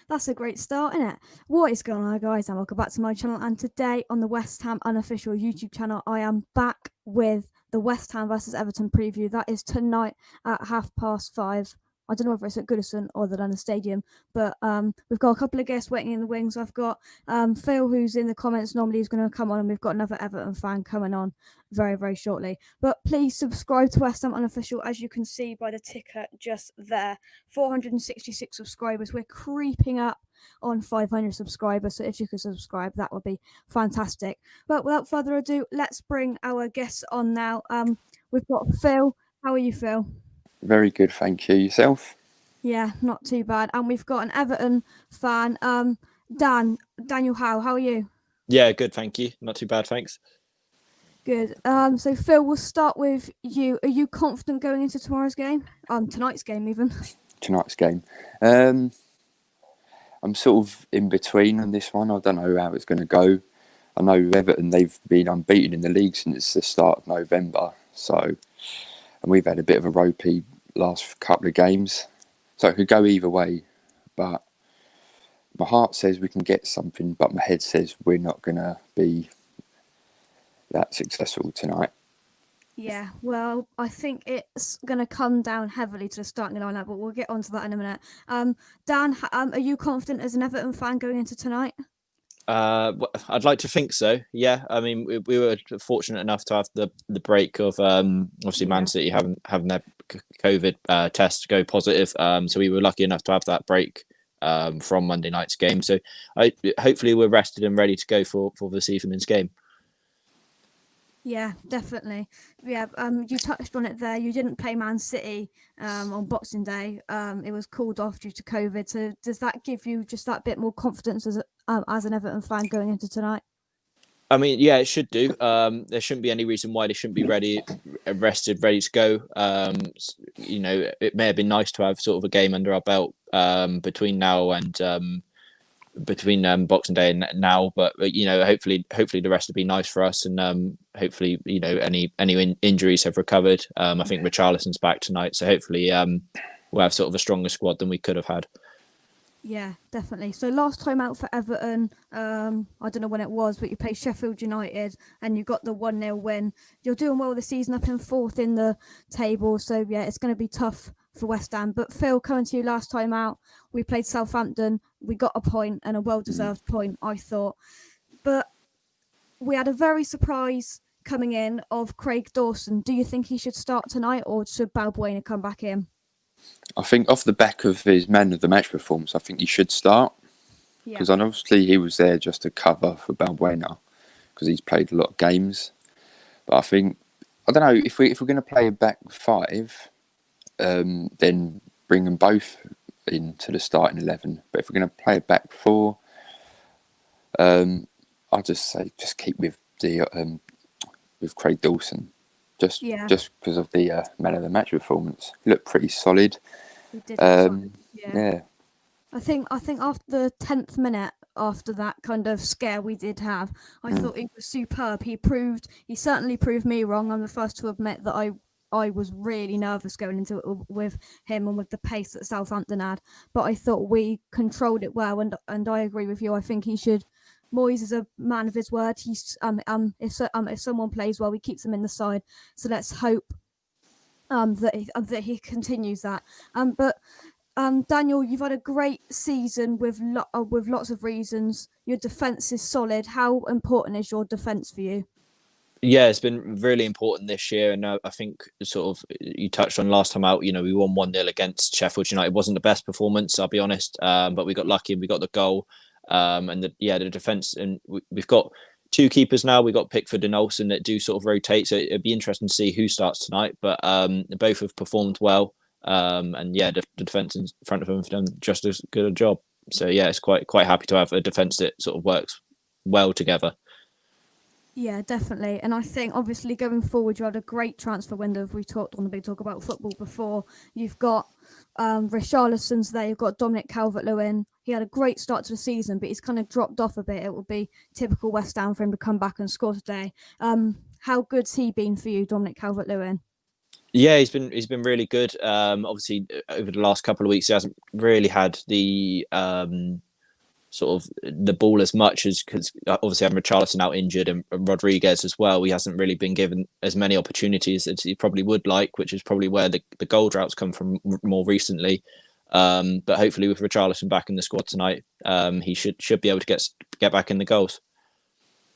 That's a great start, isn't it? What is going on, guys? And welcome back to my channel. And today on the West Ham unofficial YouTube channel, I am back with the West Ham versus Everton preview. That is tonight at 5:30. I don't know whether it's at Goodison or the London Stadium, but we've got a couple of guests waiting in the wings. I've got Phil, who's in the comments normally, who's going to come on, and we've got another Everton fan coming on very, very shortly. But please subscribe to West Ham Unofficial, as you can see by the ticker just there. 466 subscribers. We're creeping up on 500 subscribers, so if you could subscribe, that would be fantastic. But without further ado, let's bring our guests on now. We've got Phil. How are you, Phil? Very good, thank you. Yourself? Yeah, not too bad. And we've got an Everton fan, Daniel Howe. How are you? Yeah, good, thank you. Not too bad, thanks. Good. So Phil, we'll start with you. Are you confident going into tomorrow's game? Tonight's game even. Tonight's game. I'm sort of in between on this one. I don't know how it's going to go. I know Everton, they've been unbeaten in the league since the start of November. And we've had a bit of a ropey last couple of games. So it could go either way. But my heart says we can get something, but my head says we're not going to be that successful tonight. Yeah, well, I think it's going to come down heavily to the starting lineup, but we'll get onto that in a minute. Dan, are you confident as an Everton fan going into tonight? I'd like to think so. Yeah, I mean, we were fortunate enough to have the break of obviously Man City having their COVID test go positive. So we were lucky enough to have that break from Monday night's game. So hopefully we're rested and ready to go for this evening's game. Yeah, definitely. Yeah, you touched on it there. You didn't play Man City on Boxing Day. It was called off due to COVID. So does that give you just that bit more confidence as an Everton fan going into tonight? I mean, yeah, it should do. There shouldn't be any reason why they shouldn't be rested, ready to go. You know, it may have been nice to have sort of a game under our belt between now and between Boxing Day and now, but you know, hopefully the rest will be nice for us, and hopefully, you know, any injuries have recovered. I think Richarlison's back tonight, so hopefully we'll have sort of a stronger squad than we could have had. Yeah, definitely. So last time out for Everton, I don't know when it was, but you played Sheffield United and you got the 1-0 win. You're doing well this season, up in fourth in the table, so yeah, it's going to be tough for West Ham. But Phil, coming to you last time out, we played Southampton. We got a point, and a well-deserved point, I thought. But we had a very surprise coming in of Craig Dawson. Do you think he should start tonight, or should Boleyn come back in? I think off the back of his man of the match performance, I think he should start. Because obviously he was there just to cover for Balbuena, because he's played a lot of games. But I think, I don't know, if we're going to play a back five, then bring them both into the starting 11. But if we're going to play a back four, I'll just say just keep with Craig Dawson. Just because of the man of the match performance. He looked pretty solid. He did. Yeah. I think after the 10th minute, after that kind of scare we did have, I thought he was superb. He certainly proved me wrong. I'm the first to admit that I was really nervous going into it with him and with the pace that Southampton had. But I thought we controlled it well, and I agree with you. I think he should. Moyes is a man of his word. He's if someone plays well, he keeps them in the side. So let's hope that he continues that. But Daniel, you've had a great season with lots of reasons. Your defence is solid. How important is your defence for you? Yeah, it's been really important this year, and I think sort of you touched on last time out. You know, we won 1-0 against Sheffield United. It wasn't the best performance, I'll be honest, but we got lucky and we got the goal. And the defence, and we've got two keepers now. We've got Pickford and Olsen that do sort of rotate, so it'd be interesting to see who starts tonight. But both have performed well, and yeah, the defence in front of them have done just as good a job. So yeah, it's quite happy to have a defence that sort of works well together. Yeah, definitely. And I think obviously going forward, you had a great transfer window. We talked on the Big Talk about football before. You've got Richarlison's there. You've got Dominic Calvert-Lewin. He had a great start to the season, but he's kind of dropped off a bit. It would be typical West Ham for him to come back and score today. How good's he been for you, Dominic Calvert-Lewin? Yeah, he's been really good. Obviously, over the last couple of weeks, he hasn't really had the sort of the ball as much as because obviously having Richarlison out injured and Rodriguez as well. He hasn't really been given as many opportunities as he probably would like, which is probably where the goal droughts come from more recently. But hopefully, with Richarlison back in the squad tonight, he should be able to get back in the goals.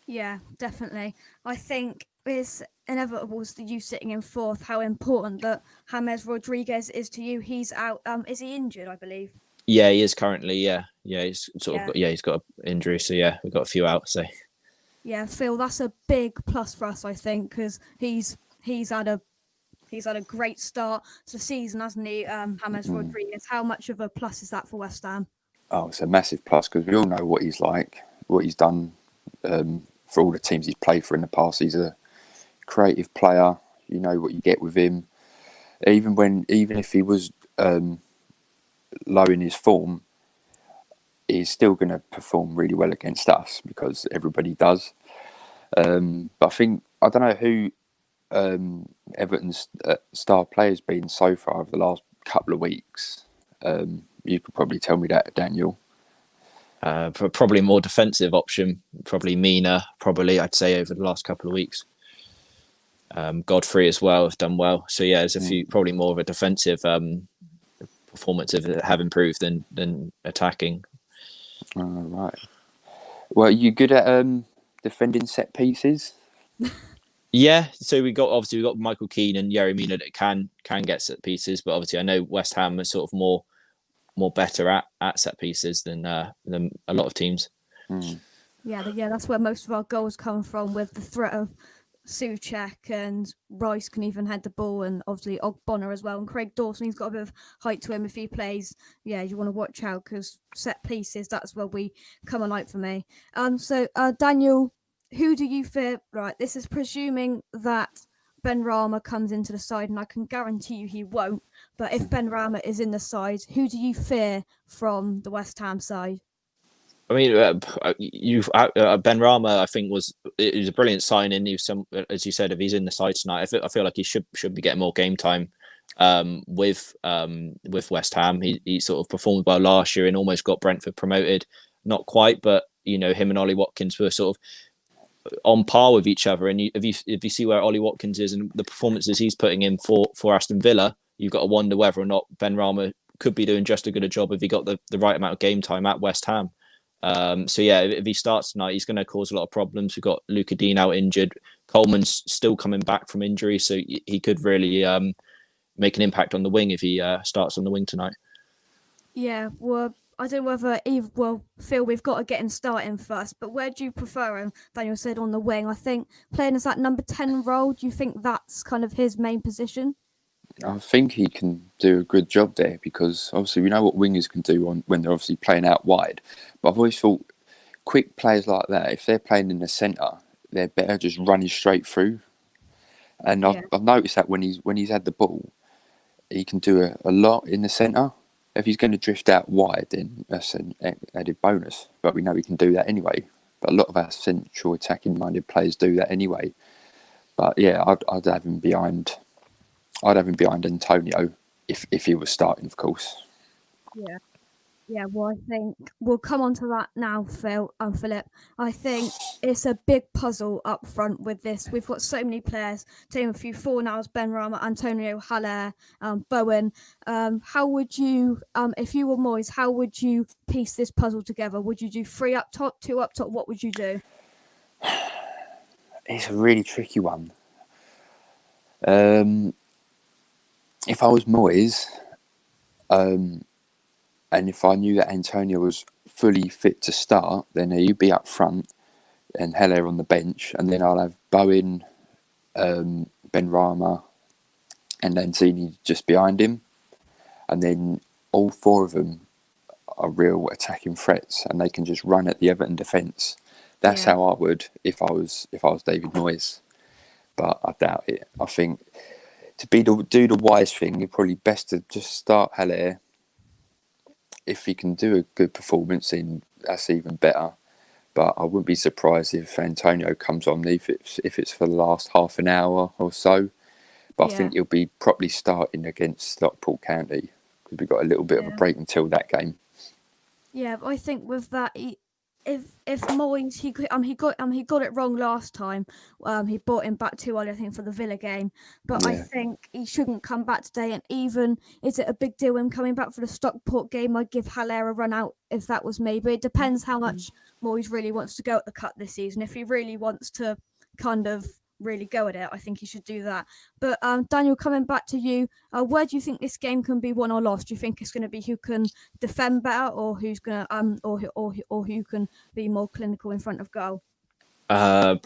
Yeah, definitely. I think it's inevitable to you sitting in fourth how important that James Rodriguez is to you. He's out. Is he injured? I believe. Yeah, he is currently. Yeah, he's sort of Yeah. he's got an injury, so yeah, we've got a few out. So Yeah, Phil, that's a big plus for us, I think, because he's had a great start to the season, hasn't he? James Rodriguez. How much of a plus is that for West Ham? Oh, it's a massive plus because we all know what he's like, what he's done for all the teams he's played for in the past. He's a creative player. You know what you get with him. Even if he was low in his form, he's still going to perform really well against us because everybody does. But I don't know who Everton's star player's been so far over the last couple of weeks. You could probably tell me that, Daniel. probably more defensive option, probably Mina. Probably I'd say over the last couple of weeks. Godfrey as well have done well. So yeah, there's a few probably more of a defensive performances have improved than attacking. Right. Well, are you good at defending set pieces? Yeah, so we got Michael Keane and Yerry Mina that can get set pieces, but obviously I know West Ham are sort of more better at set pieces than a lot of teams. Yeah, that's where most of our goals come from, with the threat of Souček, and Rice can even head the ball, and obviously Ogbonna as well, and Craig Dawson, he's got a bit of height to him if he plays. Yeah, you want to watch out because set pieces, that's where we come alight for me. So Daniel, who do you fear? Right, this is presuming that Ben Rama comes into the side, and I can guarantee you he won't. But if Ben Rama is in the side, who do you fear from the West Ham side? I mean, Ben Rama, I think was a brilliant signing. He was as you said, if he's in the side tonight, I feel like he should be getting more game time with West Ham. He sort of performed well last year and almost got Brentford promoted. Not quite, but him and Ollie Watkins were sort of on par with each other. And if you see where Ollie Watkins is and the performances he's putting in for Aston Villa, you've got to wonder whether or not Ben Rama could be doing just as good a job if he got the right amount of game time at West Ham. So yeah, if he starts tonight, he's going to cause a lot of problems. We've got Luca Dean out injured. Coleman's still coming back from injury, so he could really make an impact on the wing if he starts on the wing tonight. Yeah, well, I don't know whether Phil, we've got to get him starting first, but where do you prefer him? Daniel said on the wing. I think playing as that number 10 role, do you think that's kind of his main position? I think he can do a good job there because obviously we know what wingers can do when they're obviously playing out wide. But I've always thought quick players like that, if they're playing in the centre, they're better just running straight through. And I've noticed that when he's had the ball, he can do a lot in the centre. If he's going to drift out wide, then that's an added bonus. But we know he can do that anyway. But a lot of our central attacking-minded players do that anyway. But yeah, I'd have him behind. I'd have him behind Antonio if he was starting, of course. Yeah. Well, I think we'll come on to that now, Philip. I think it's a big puzzle up front with this. We've got so many players. To name a few, Fornals, Ben Rama, Antonio, Haller, Bowen. How would you, if you were Moyes, how would you piece this puzzle together? Would you do 3 up top, 2 up top? What would you do? It's a really tricky one. If I was Moyes, and if I knew that Antonio was fully fit to start, then he'd be up front and Heller on the bench, and then I'll have Bowen, Ben Rama, and Lanzini just behind him, and then all 4 of them are real attacking threats, and they can just run at the Everton defence. That's how I would if I was David Moyes, but I doubt it. I think to do the wise thing, you're probably best to just start Haller. If he can do a good performance, then that's even better. But I wouldn't be surprised if Antonio comes on if it's for the last half an hour or so. But I think he'll be properly starting against Stockport County because we've got a little bit of a break until that game. Yeah, but I think with that, if Moyes he got it wrong last time. He brought him back too early, I think, for the Villa game. But I think he shouldn't come back today. And even is it a big deal him coming back for the Stockport game? I'd give Haller a run out if that was me. But it depends how much Moyes really wants to go at the cut this season. If he really wants to kind of really go at it, I think he should do that. But Daniel, coming back to you, where do you think this game can be won or lost? Do you think it's going to be who can defend better, or who's going to or who can be more clinical in front of goal? I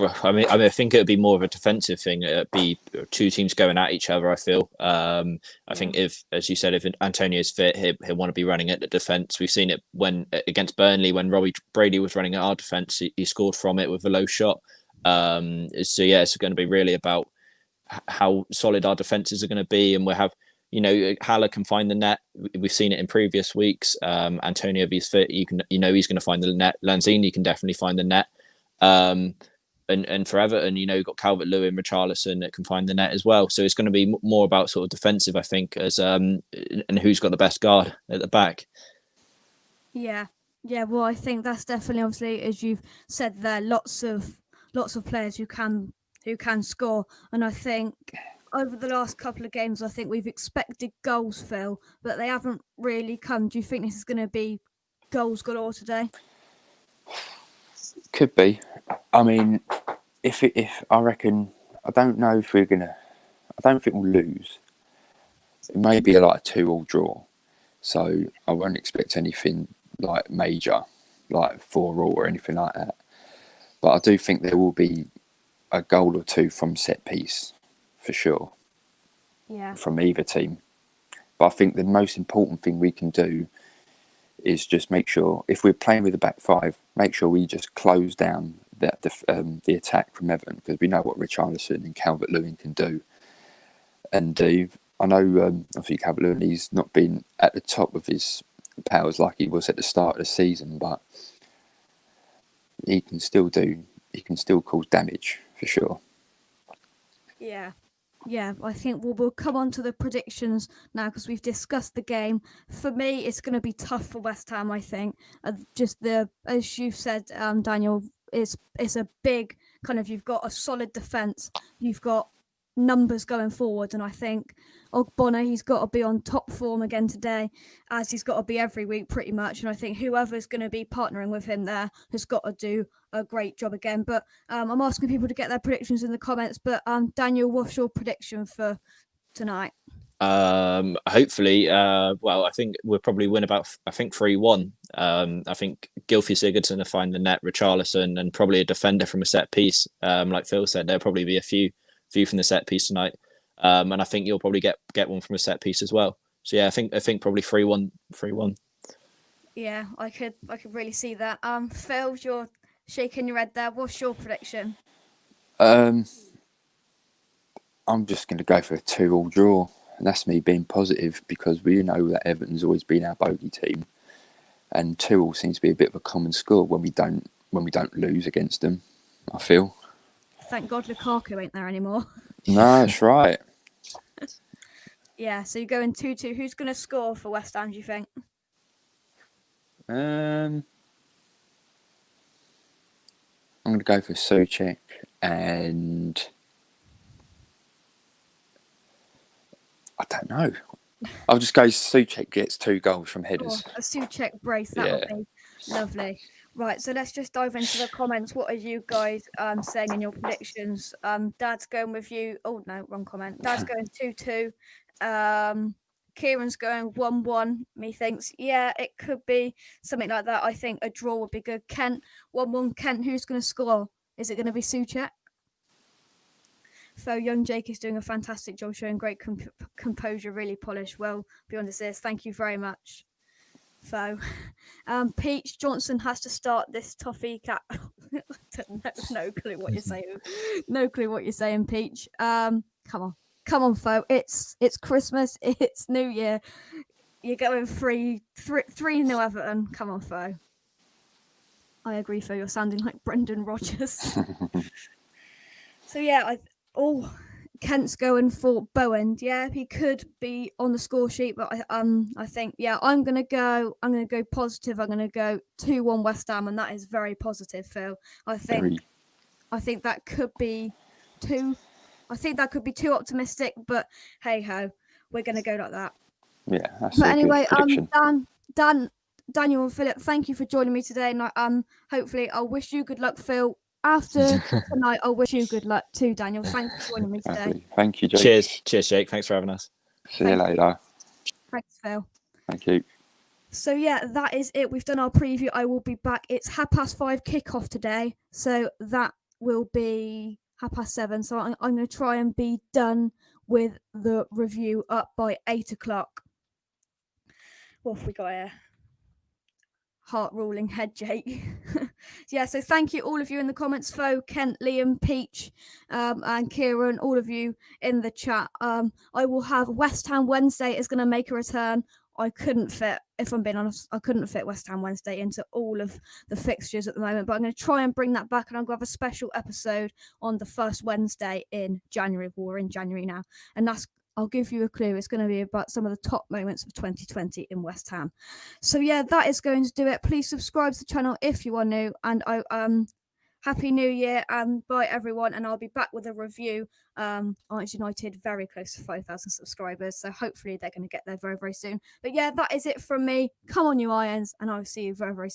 think it would be more of a defensive thing. It'd be two teams going at each other. I feel. I think if, as you said, if Antonio's fit, he'll want to be running at the defence. We've seen it when against Burnley when Robbie Brady was running at our defence. He scored from it with a low shot. So yeah, it's going to be really about how solid our defences are going to be, and we'll have, Haller can find the net. We've seen it in previous weeks. Antonio, if he's fit, he's going to find the net. Lanzini can definitely find the net. And for Everton, you've got Calvert-Lewin, Richarlison that can find the net as well. So it's going to be more about sort of defensive, I think, as and who's got the best guard at the back. Yeah. Well, I think that's definitely, obviously, as you've said there, lots of players who can score, and I think over the last couple of games, I think we've expected goals, Phil, but they haven't really come. Do you think this is going to be goals galore today? Could be. I mean, if I reckon, I don't know if we're gonna. I don't think we'll lose. It may be like a 2-2 draw, so I won't expect anything like major, like 4-4 or anything like that. But I do think there will be a goal or two from set piece, for sure. Yeah. From either team. But I think the most important thing we can do is just make sure, if we're playing with a back five, make sure we just close down the attack from Everton, because we know what Richarlison and Calvert-Lewin can do. And I know, obviously, Calvert-Lewin, he's not been at the top of his powers like he was at the start of the season, but he can still cause damage, for sure. Yeah, I think we'll come on to the predictions now, because we've discussed the game. For me, it's going to be tough for West Ham, I think. As you've said, Daniel, it's a big kind of, you've got a solid defence, you've got numbers going forward, and I think Ogbonna, he's got to be on top form again today, as he's got to be every week pretty much, and I think whoever's going to be partnering with him there has got to do a great job again. But I'm asking people to get their predictions in the comments, but Daniel, what's your prediction for tonight? Hopefully, I think we'll probably win about 3-1. I think Gylfi Sigurdsson will find the net, Richarlison, and probably a defender from a set piece. Like Phil said, there'll probably be a few from the set piece tonight, and I think you'll probably get one from a set piece as well. So yeah, I think probably 3-1. Yeah, I could really see that. Phil, you're shaking your head there. What's your prediction? I'm just going to go for a 2-2 draw, and that's me being positive, because we know that Everton's always been our bogey team, and 2-2 seems to be a bit of a common score when we don't lose against them, I feel. Thank God Lukaku ain't there anymore. No, that's right. Yeah, so you're going 2-2. Who's going to score for West Ham, do you think? I'm going to go for Souček, and I don't know. I'll just go Souček gets 2 goals from headers. A Souček brace, that would be lovely. Right, so let's just dive into the comments. What are you guys saying in your predictions? Dad's going with you. Oh, no, wrong comment. Dad's going 2-2. Kieran's going 1-1. Methinks, yeah, it could be something like that. I think a draw would be good. Kent, 1-1. Kent, who's going to score? Is it going to be Souček? So young Jake is doing a fantastic job, showing great composure, really polished, well beyond this. Thank you very much. So, Peach Johnson has to start this toffee cat. No clue what you're saying. No clue what you're saying, Peach. Come on, Fo. It's Christmas. It's New Year. You're going 3-0 Everton. Come on, Fo. I agree, Fo. You're sounding like Brendan Rodgers. So yeah, Kent's going for Bowen. Yeah, he could be on the score sheet, but I think I'm gonna go positive. I'm gonna go 2-1 West Ham, and that is very positive, Phil. I think that could be too. I think that could be too optimistic, but hey ho, we're gonna go like that. Yeah, that's But a anyway, good prediction. Daniel and Philip, thank you for joining me today. And hopefully, I'll wish you good luck, Phil. After tonight, I'll wish you good luck too, Daniel. Thanks for joining me today. Lovely. Thank you, Jake. Cheers, Jake. Thanks for having us. See you later. Thanks, Phil. Thank you. So yeah, that is it. We've done our preview. I will be back. It's 5:30 kickoff today, so that will be 7:30. So I'm going to try and be done with the review up by 8 o'clock. What have we got here? Heart ruling head, Jake. Yeah, so thank you all of you in the comments, Fo, Kent, Liam, Peach, and Kieran, all of you in the chat. I will have West Ham Wednesday is going to make a return. I couldn't fit, if I'm being honest, West Ham Wednesday into all of the fixtures at the moment, but I'm going to try and bring that back, and I'm going to have a special episode on the first Wednesday in January. We're in January now, and I'll give you a clue. It's going to be about some of the top moments of 2020 in West Ham. So yeah, that is going to do it. Please subscribe to the channel if you are new, and Happy New Year and bye everyone. And I'll be back with a review on United, very close to 5,000 subscribers. So hopefully they're going to get there very, very soon. But yeah, that is it from me. Come on, you Irons, and I'll see you very, very soon.